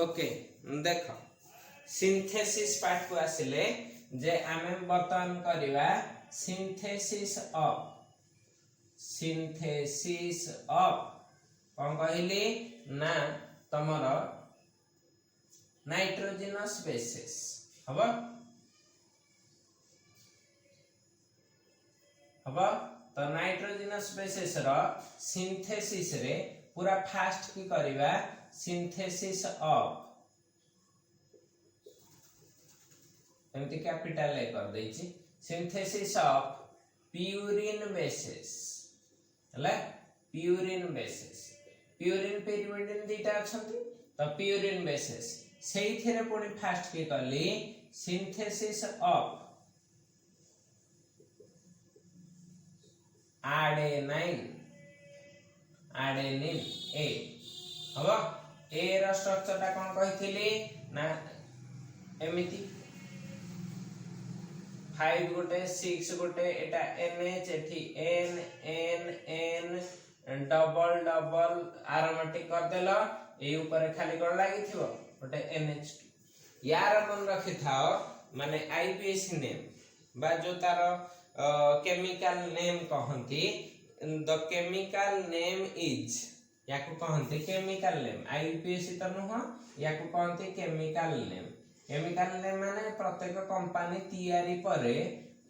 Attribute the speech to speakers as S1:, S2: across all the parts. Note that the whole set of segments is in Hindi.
S1: ओके देख सिंथेसिस पार्ट को आसिले जे आमे बर्तमान करबा सिंथेसिस ऑफ कौन कहली ना तमर नाइट्रोजनस बेसिस हबो तो नाइट्रोजनस बेसिस रो सिंथेसिस रे पूरा फास्ट की करबा सिंथेसिस ऑफ एमती कैपिटल ए कर देछि सिंथेसिस ऑफ प्यूरिन बेसिस हला प्यूरिन बेसिस प्यूरिन पेरिविडिन दीटा अछंती तो प्यूरिन बेसिस सेही थेरे पुनी फास्ट की करली सिंथेसिस ऑफ adenine ए हबो ए रो स्ट्रक्चर ता कोन कहिथिली ना एमिति 5 गोटे 6 गोटे एटा NH एठी N डबल डबल एरोमेटिक कर देलो ए ऊपर खाली कोन लागि थिबो गोटे NH यार मन रखि थाओ माने IUPAC नेम बा जो तार केमिकल नेम कहंती द केमिकल नेम इज याकू कहंती केमिकल नेम IUPAC त नुह याकू कहंती केमिकल नेम माने प्रत्येक कंपनी तैयारी परे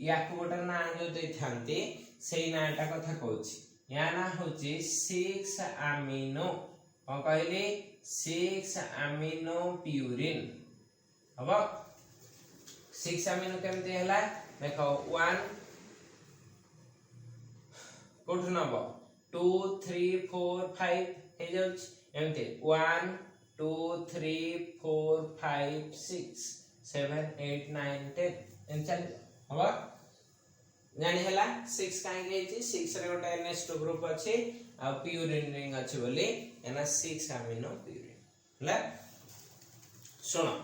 S1: याकू गोटे ना जो दे थांती सेही नाटा कथा कहूची या ना होची 6 अमीनो कोन कहली 6 अमीनो प्यूरिन हबो 6 अमीनो केमते हला देखो 1 कोठ नब 2 3 4 5 हे जाउछ एमते 1 2 3 4 5 6 7 8 9 10 एन चल हबो जानि हला 6 काहे गेछि 6 रे गोटे NH2 ग्रुप अछि आ प्यूरिन रिंग अछि बोली एना 6 अमीनो प्यूरिन हला सुनो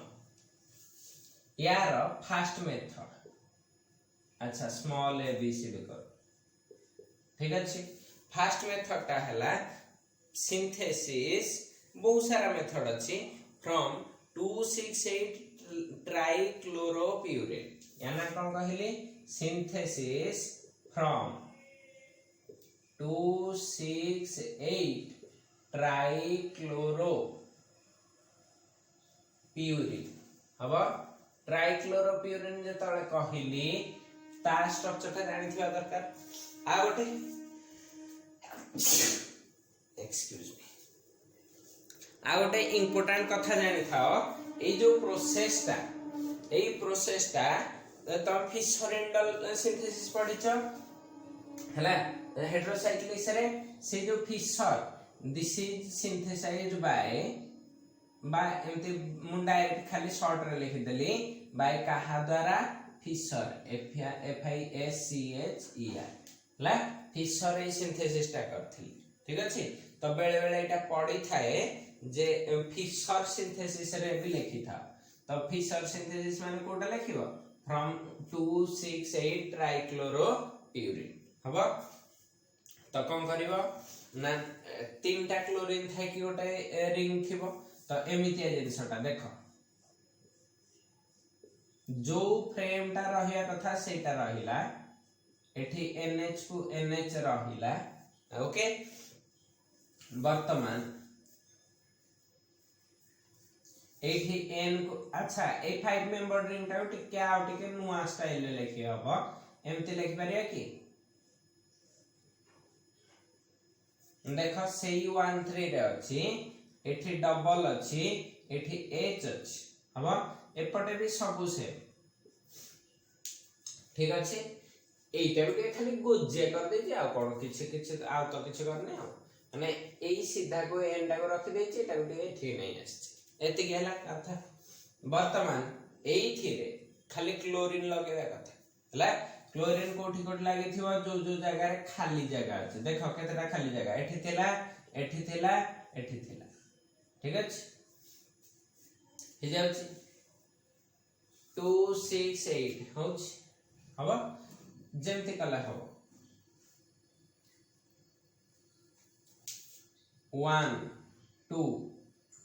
S1: यार फास्ट मेथड अच्छा स्मॉल ABCD कर ठीक अछि फास्ट मेथड ता हला सिंथेसिस बहुत सारा मेथड अछि फ्रॉम 268 ट्राइक्लोरोप्यूरिन याना कोन कहली सिंथेसिस फ्रॉम 268 ट्राइक्लोरोप्यूरिन हबो ट्राइक्लोरोप्यूरिन जे तळे कहली ता स्ट्रक्चर ता जानि थिबा दरकार आ गोटे एक्सक्यूज मी आ गोटे इंपोर्टेंट कथा जानि थाओ ए जो प्रोसेस ता तम फिशर एंडल सिंथेसिस पढिचो हला हेटेरोसाइक्लिक रे से जो Fischer this is synthesised by एमती मु डायरेक्ट खाली शॉर्ट रे लिखि देली बाय कहा द्वारा फिशर FISCHER ला फिशर ए सिंथेसिस ता करथि ठीक अछि तो बेले बेले एटा पढि थाए जे फिशर सिंथेसिस रे भी लिखि था तो फिशर सिंथेसिस माने कोटा लिखिबो फ्रॉम 268 ट्राइक्लोरोप्यूरिन हबो तो कोन करिवो ना तीनटा क्लोरीन थाई कि गोटे रिंग थिबो तो एमितिया जिनसटा देखो जो फ्रेम ता रहिया कथा सेटा रहिला एठी NH को NH रहिला ओके वर्तमान एठी N को अच्छा ए 5 मेंबर रिंग ता टिके आउ टिके नुआ स्टाइल ले लिखि हबो एमते लिखि परिया कि देखो सेई 1 3 रे अछि एठी डबल अछि एठी H अछि हबो एपटे भी सब से ठीक अछि एटा भी खाली गोजे कर देछि आ कोन किछि आ तो किछि करने आ माने एई सीधा को एंडा को रखि देछि एटा गुटे ठीक नै आछि एति गेला कथा वर्तमान एई थिरे खाली क्लोरीन लगेबा कथा हला क्लोरीन कोठी कोठ लागि थिबो जो जो जगह रे खाली जगह अछि देखो केतेटा खाली जगह एठी थिला एठी थिला एठी थिला ठीक अछि हे जाउछि 268 होउछि हबो जेमते कला हबो 1 2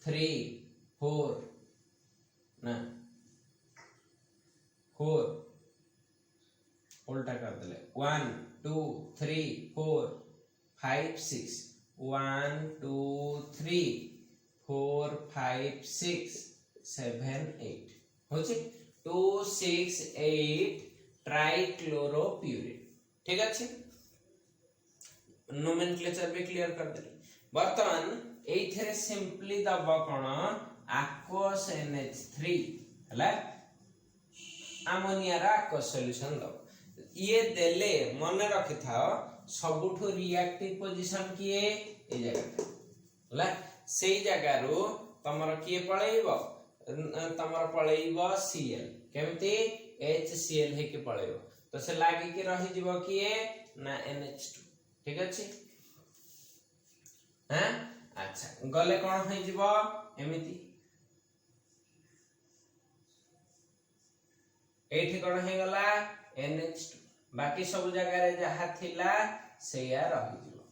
S1: 3 4 ना 4 उल्टा कर दिले 1 2 3 4 5 6 1 2 3 4 5 6 7 8 होची 2 6 8 ट्राइक्लोरोप्यूरिन ठीक अच्छे नोमेनक्लेचर भी क्लियर कर देली वर्तमान एइथरे सिंपली दबा कोन aqueous NH3 हला अमोनिया रा aqueous सॉल्यूशन दो ये देले मन रखि थाओ सबुठो रिएक्टिव पोजीशन किए ए जगह हला सेई जगह रो तमर किए पळेइबो तमर पळेइबो Cl केमती HCl हे के पळेइबो तो से लागी के रहि जीवो किए ना NH2 ठीक अछि हैं अच्छा गले कोन होई जीवो एमिति एठी कोन हे गला NH2 बाकी सब जगह रे जहा थिला सेया रहि जीवो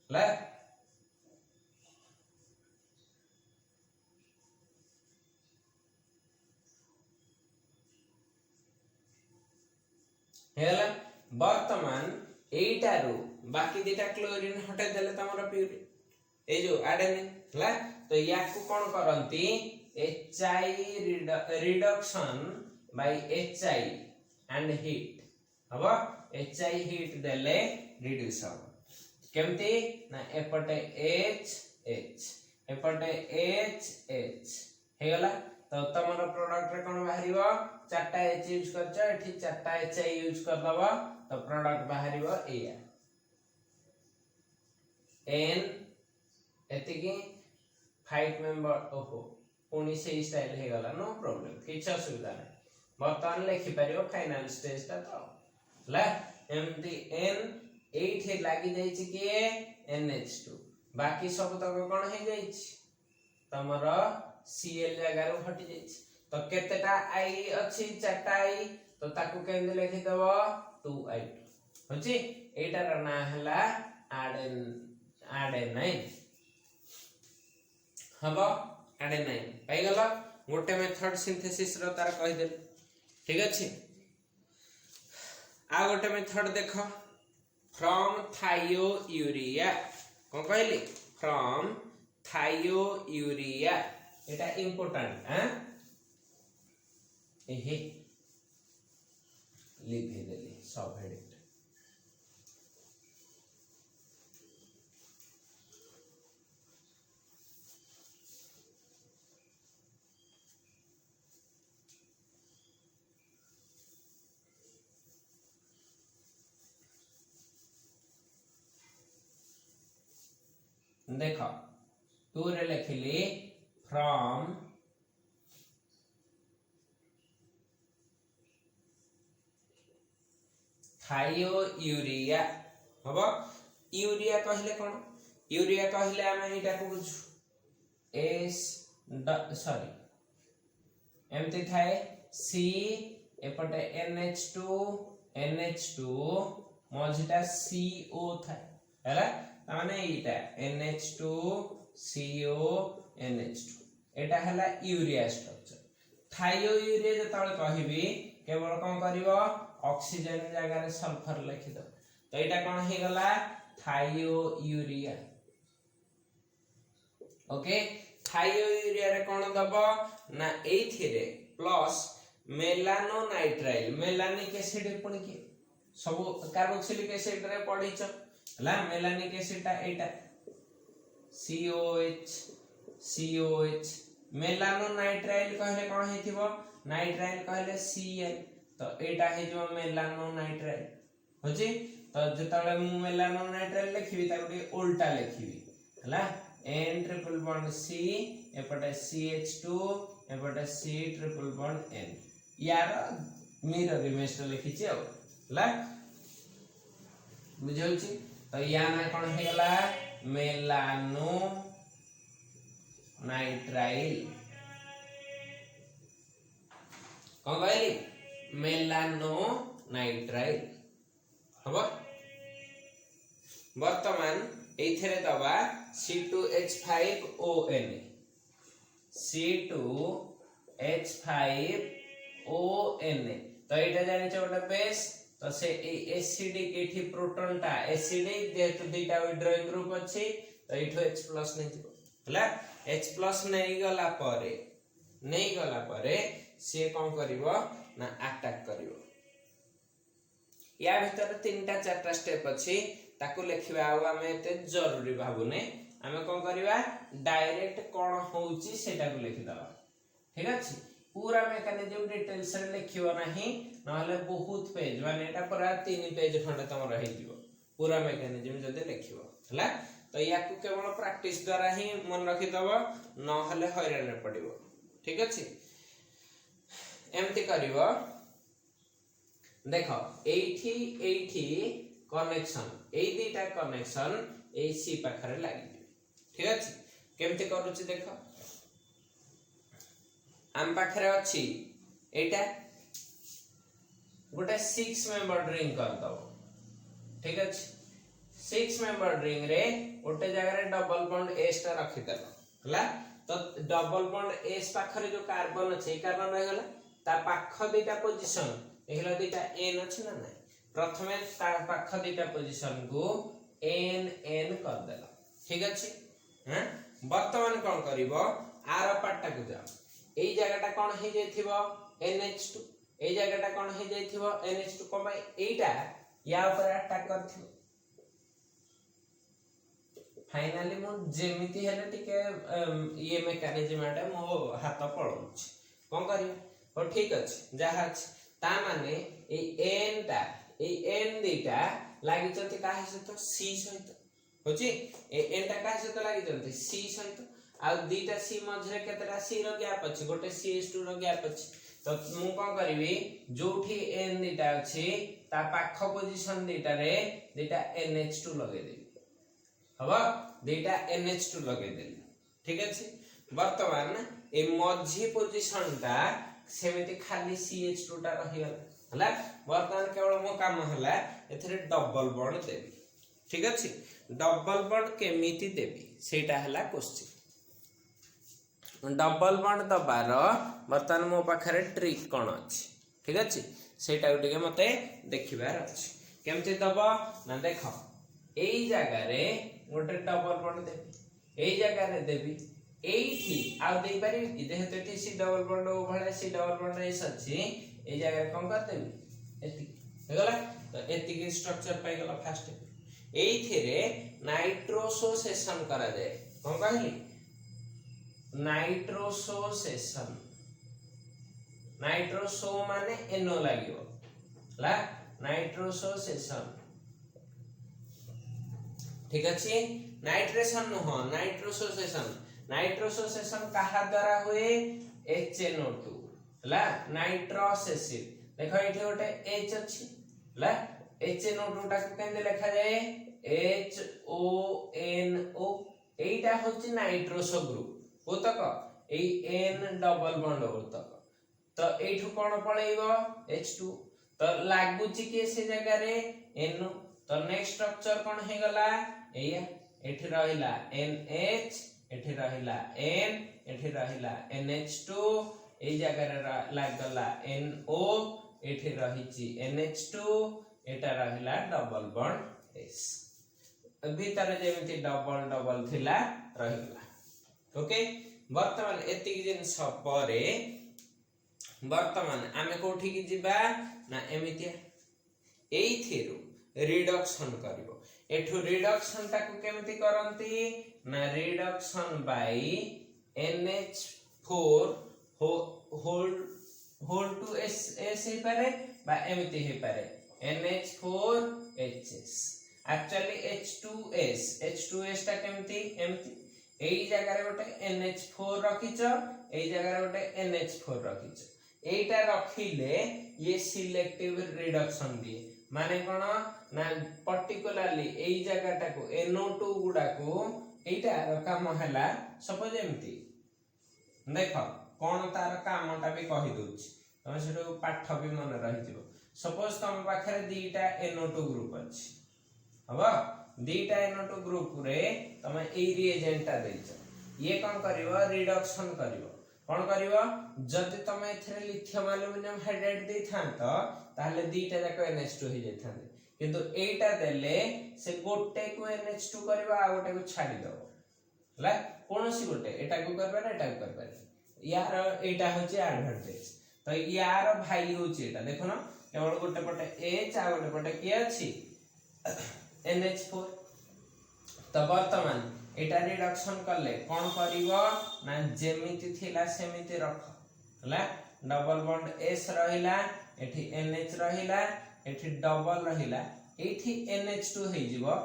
S1: ला हेला वर्तमान एइटारू बाकी दिटा क्लोरीन हटे देले तमरा प्यूरिन ए जो एडेनिन हला तो याकू कोन करंती HI reduction by HI and heat हबो HI हीट देले रिड्यूस हबो केमती ना एपटे H एपटे H हे गला तो तमरा प्रोडक्ट रे कोन बाहरिबो चारटा H यूज करछ एठी चारटा HI यूज कर दबा तो प्रोडक्ट बाहरिबो एया N एतिकी 5 मेंबर ओहो पुनी से स्टाइल हे गला नो प्रॉब्लम किछ असुविधा नै वर्तमान लिखि परियो फाइनल स्टेज ता तो ला एमटी N 8 हे लागि जाई छि के NH2 बाकी सब तक कोन हे जाई छि तमरा Cl जगह रो हटि जाई छि तो केतेटा I अछि चारटा I तो ताकू केंदे लिखि दबो 2I होछि एटा रा ना हला adenine हबो adenine पाई गला गोटे मेथड सिंथेसिस रो तार कहि दे ठीक अछि आ गोटे मेथड देखो फ्रॉम थायोयूरिया कोन कहली फ्रॉम थायोयूरिया एटा इंपोर्टेंट हैं एहे लिख देली सब हेडिंग देखो तू रे लिखली फ्रॉम थायोयूरिया हबो यूरिया कहले कोन यूरिया कहले हम एटा को बुझू S सॉरी एमती थाए C एपटे NH2 मझिटा CO थाए हैला माने एटा NH2 CO NH2 एटा हला यूरिया स्ट्रक्चर थायोयूरिया जतले कहबी केवल कोन करिवो ऑक्सीजन जगह रे सल्फर लिखि दो तो एटा कोन हे गला थायोयूरिया ओके थायोयूरिया रे कोन दबो ना एथिरे प्लस मेलानोनाइट्राइल मेलानिक एसिड पुनी के सब कार्बोक्सिलिक एसिड रे पढिछ हला मेलानिक एसिड ता एटा COH मेलानोनाइट्राइल कहले कोन हेतिबो नाइट्राइल कहले Cl तो एटा हे जो मेलानोनाइट्राइल होची तो जतले मु मेलानोनाइट्राइल लिखिबी ता गुडी उल्टा लिखिबी हला N triple bond C एपटे CH2 एपटे C triple bond N यार मिरर इमेज तो लिखिछि हला बुझौची तो या ना कोन हे गला मेलानो नाइट्राइल कोन कहली मेलानो नाइट्राइल हबो वर्तमान एथरे दबा C2H5ONA C2H5ON तो एटा जानि छ गोटे बेस तो से एसिडिक एठी प्रोटॉन टा एसिडिक जेहेतु दुईटा विड्रॉइंग ग्रुप अछि तो एठो H+ नै जिवो हला H+ नै गला परे से कोन करिवो ना अटैक करिवो या भीतर तीनटा चारटा स्टेप अछि ताकू लिखिबा आ हमें एते जरूरी भाबुने हमें कोन करिवा डायरेक्ट कोन होउची सेटा को लिखि दबा ठीक अछि पूरा मेकानिज्म डिटेल्स रे लिखियो नाही नहले बहुत पेज माने एटा पूरा 3 पेज खंड तम रहि दिबो पूरा मेकानिज्म जदे लिखिबो हला तो याकू केवल प्रैक्टिस द्वारा ही मन रखि दबो नहले हैरान पड़िबो ठीक अछि एमती करिवो देखो एठी कनेक्शन ए दीटा कनेक्शन ए सी पाखरे लागि ठीक अछि केमते करूची देखो आम पाखरे अछि एटा गोटे 6 मेंबर रिंग कर दबो ठीक अछि 6 मेंबर रिंग रे गोटे जगह रे डबल बॉन्ड एस टा रखि देलो हला तो डबल बॉन्ड एस पाखरे जो कार्बन अछि कार्बन रह गेला ता पाख दीटा पोजीशन देखला दीटा एन अछि ना नै प्रथमे ता पाख दीटा पोजीशन को एन एन कर देला ठीक अछि हैं वर्तमान कोन करिवो आर पार्ट को जाओ एई जगहटा कोन हे जेथिबो NH2 एई जगहटा कोन हे जेथिबो NH2 को भाई एटा या ऊपर अटैक करथिबो फाइनली मो जेमिति हेले टिके ये मेकानिज्म आटा मो हाथ पळौछ कोन करियो हो ठीक अछि जहा अछि ता माने ए एन दीटा लागि चंती काहे से तो C सहित होची ए एन टा काहे से तो लागि चंती C सहित आ दीटा C मझरे केतरा C रो गैप अछि गोटे CH2 रो गैप अछि तो मु कोन करिवि जोठी एन दीटा अछि ता पाख पोजीशन दीटा रे दीटा NH2 लगे देबी हबा दीटा NH2 लगे देली ठीक अछि वर्तमान ए मझी पोजीशन ता सेमिति खाली CH2 टा रहिगला हला वर्तमान केवल मो काम हला एथरे डबल बॉन्ड देबी ठीक अछि डबल बॉन्ड केमिति देबी सेटा हला क्वेश्चन डबल बॉन्ड दबार वर्तमान मो पाखरे ट्रिक कोन अछि ठीक अछि सेटा उटिके मते देखिबार अछि केमति दबा ना देखो एई जगह रे गोटे डबल बॉन्ड देबी एई जगह रे देबी एठी आ देई पारि कि जेहेतु एठी सी डबल बॉन्ड ओ भले सी डबल बॉन्ड एस अछि ए जगह कोन कर देबी एति हेगला तो एति के स्ट्रक्चर पाइ गला फास्ट एथि रे नाइट्रोसोसेशन करा जाय कोन कहली नाइट्रोसोसेशन नाइट्रोसो माने एनो लागियो ला नाइट्रोसोसेशन ठीक अछि नाइट्रेशन न हो नाइट्रोसोसेशन कहा द्वारा हुए HNO2 ला नाइट्रोसेसिव देखो एठी गोटे H अछि ला HNO2 टा केंदे लिखा जाय HONO एटा होची नाइट्रोसो ग्रुप होतक ए N डबल बॉन्ड होतक तो एठु कोन पळेइबो H2 तो लागुची के से जगह रे NO तो नेक्स्ट स्ट्रक्चर कोन हे गला एया एठी रहिला NH एठी रहिला N एठी रहिला NH2 ए जगह रे लाग गला NO एठी रहिची NH2 एटा रहिला डबल बॉन्ड S भीतर जेमिति डबल डबल थिला रहिला ओके वर्तमान एति जिन सब परे वर्तमान आमे कोठी की जिबा ना एमितिया एइथिरु रिडक्शन करिवो एठु रिडक्शन ताकू केमिति करंती ना reduction by NH4 whole two S हे पारे बा एमिति हे पारे NH4HS एक्चुअली H2S ता केमिति एमिति एई जगह रे गोटे NH4 रखिचो एई जगह रे गोटे NH4 रखिचो एटा रखिले ये सिलेक्टिव रिडक्शन दिए माने कोन ना पर्टिकुलरली एई जगहटा को NO2 गुडा को एटा काम हला सपोज एमती देखो कोन तार कामटा भी कहि दोछि तमे सेटो पाठ भी मन रहि जिवो सपोज तम पाखरे दीटा NO2 ग्रुप अछि हबा दीटा NO2 ग्रुप रे तमे ए रिएजेंटटा दैछ ये कोन करिवो रिडक्शन करिवो कौन करिवो जदि तुम एथरे लिथियम एल्युमिनियम हाइड्राइड दे थांत ताहले दीटा जाक NH2 हो जाय थांते किंतु एटा देले से गोटे को NH2 करबा आ गोटे को छाडी दबो हला कोनोसी गोटे एटा को करबा एटा को करबा यार एटा होची एडवांटेज तो यार भाई होची एटा देखो ना केवल गोटे पटे H आ गोटे पटे के अछि NH4 तो वर्तमान एटा रिडक्शन करले कोन करिवो ना जेमिति थिला सेमिति रख हला डबल बॉन्ड S रहिला एठी NH रहिला एठी डबल रहिला एठी NH2 हे जिवो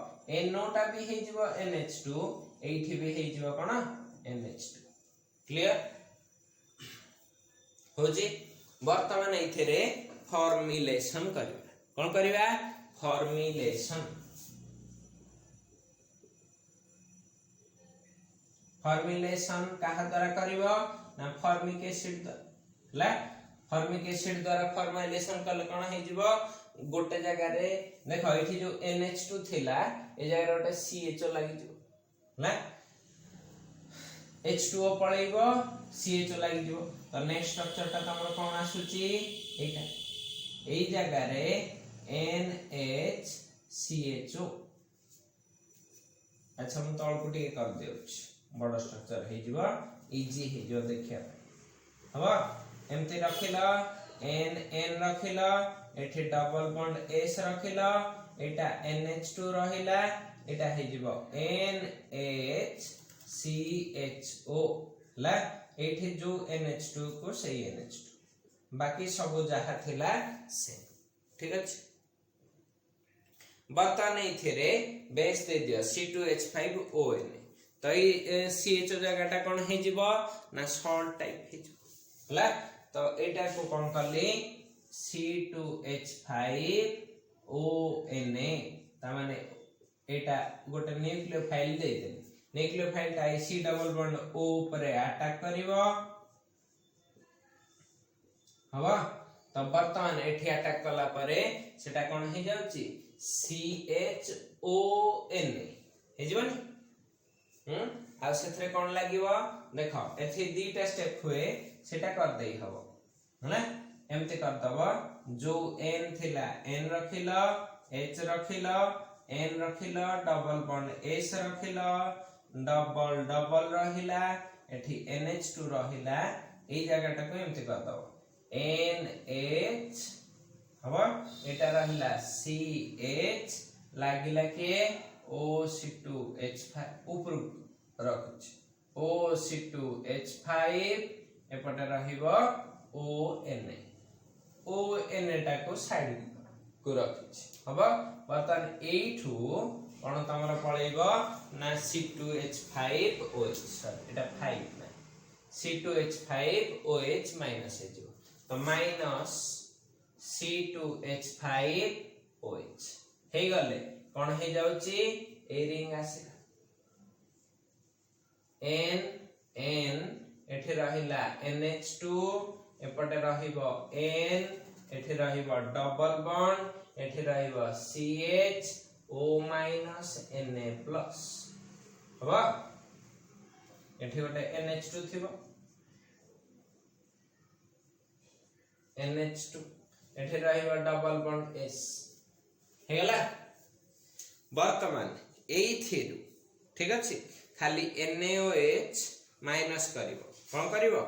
S1: NO टा भी हे जिवो NH2 एठी भी हे जिवो कोन NH2 क्लियर हो जी वर्तमान एथिरे फॉर्मुलेशन करिवा कोन करिवा फॉर्मुलेशन फॉर्मुलेशन कहा द्वारा करिवो ना फॉर्मिक एसिड द्वारा फॉर्मिक एसिड द्वारा फॉर्मुलेशन कले कोन हे जिवो गोटे जगह रे देखो एठी जो NH2 थिला ए जगह रे गोटे CHO लागि जिवो ना H2O पळैबो CHO लागि जिवो तो नेक्स्ट स्ट्रक्चर ता हमर कोन आसुची एटा एई जगह रे NHCHO अच्छा हम तळ को टिके कर देउछ बड़ स्ट्रक्चर हे जिवो इजी हे जो देखिया हबा एमते रखिला N रखिला एठी डबल बॉन्ड S रखिला एटा NH2 रहिला एटा हे जिवो NHCHO ला एठी जो NH2 को सही NH2 बाकी सब जहा थिला से ठीक अछि बर्तन एथिरे बेस दे दियो C2H5ON तो ये CHO जगहटा कोन हे जिवो ना सॉल्ट टाइप हे जिवो हला तो एटा को कोन करली C2H5ONA ता माने एटा गोटे न्यूक्लियोफाइल दे दे न्यूक्लियोफाइल ता C डबल बॉन्ड O परे अटैक करिवो हवा तो वर्तमान एठी अटैक कला परे सेटा कोन हे जाउची CHON हे जिवनी आ सेथरे कोन लागिवो देखो एथि दीटा स्टेप हुए सेटा कर देई हबो हला एमते कर दबो जो N थिला N रखिलो H रखिलो N रखिलो डबल बॉन्ड S रखिलो डबल डबल रहिला एथि NH2 रहिला एई जगहटा को एमते कर दबो NH हबो एटा रहिला CH लागिला के OC2H5 ऊपर रखछ OC2H5 एपटे रहिबो ON टा को साइड को रखछ हबो बतन एठू कोन तमरा पळैबो ना C2H5OH सॉरी एटा 5 ना C2H5OH माइनस हे जो तो माइनस C2H5OH हे गले कोन हे जाउची ए रिंग आसे N एठी रहिला NH2 एपटे रहिबो N एठी रहिबो डबल बॉन्ड एठी रहिबो CH O minus Na plus हबा एठी गोटे NH2 थिबो NH2 एठी रहिबो डबल बॉन्ड S हेला वर्तमान एई थिरु ठीक अछि खाली NaOH माइनस करिवो कोन करिवो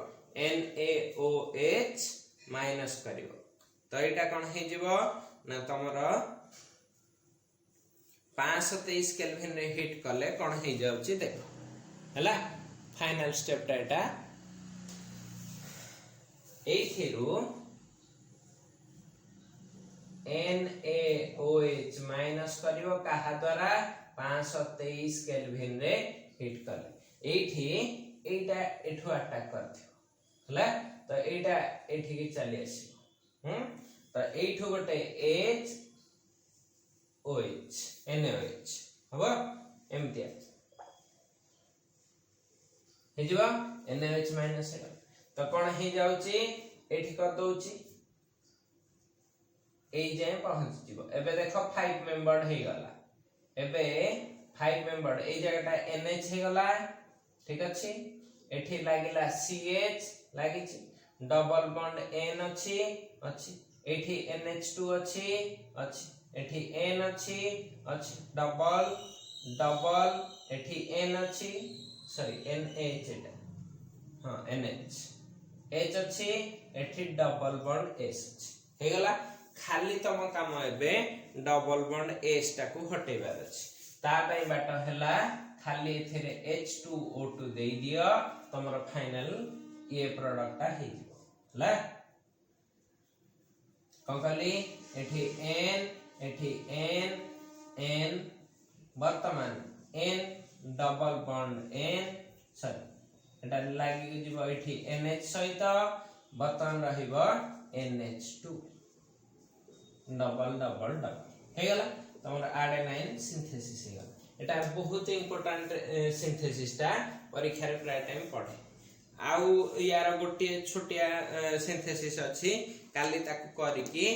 S1: NaOH माइनस करिवो तो एटा कोन हे जिवो ना तमरो 523 केल्विन रे हीट करले कोन हे जाउची देखो हला फाइनल स्टेप टा एटा एई थिरु NaOH माइनस करिवो काहा द्वारा 523 केल्विन रे हीट करले एठी एटा एठो अटैक करथियो हला तो एटा एठी के चली आसी तो एठो गोटे H OH NaOH हबो एमती हे जवा NaOH माइनस हे तो कोन हे जाउची एठी कर दोउची ए जाय पहुंच जिवो एबे देखो 5 मेंबर्ड हे गला एबे 5 मेंबर्ड ए जगहटा NH हे गला ठीक अछि एठी लागिला CH लागिछि डबल बॉन्ड N अछि एठी NH2 अछि एठी N अछि डबल डबल एठी N अछि सॉरी NH एटा हां NH H अछि एठी डबल बॉन्ड S अछि हे गला खाली तम काम एबे डबल बॉन्ड S टाकू हटेबार अछि ता पई बाट हैला खाली एथिरे H2O2 देई दियो तमरो फाइनल ये प्रोडक्ट आ हे ला कंकली एठी N वर्तमान N double bond N sorry एटा लागि जिवो एठी NH सहित वर्तमान रहिबो NH2 डबल डबल डबल हे गला तमर आडेनाइन सिंथेसिस हे गला एटा बहुत इंपोर्टेंट सिंथेसिस ता परीक्षा रे प्राय टाइम पढे आउ यार गोटे छोटिया सिंथेसिस अछि काली ताकू करी कि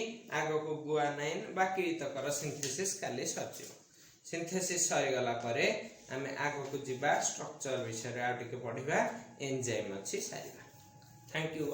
S1: आगो को गुआनाइन बाकी तकर सिंथेसिस काली सचिव सिंथेसिस सरी गला परे आमे आगो को जिबा स्ट्रक्चर विषय रे आ टिके पढिबा एंजाइम अछि सारिबा थैंक यू।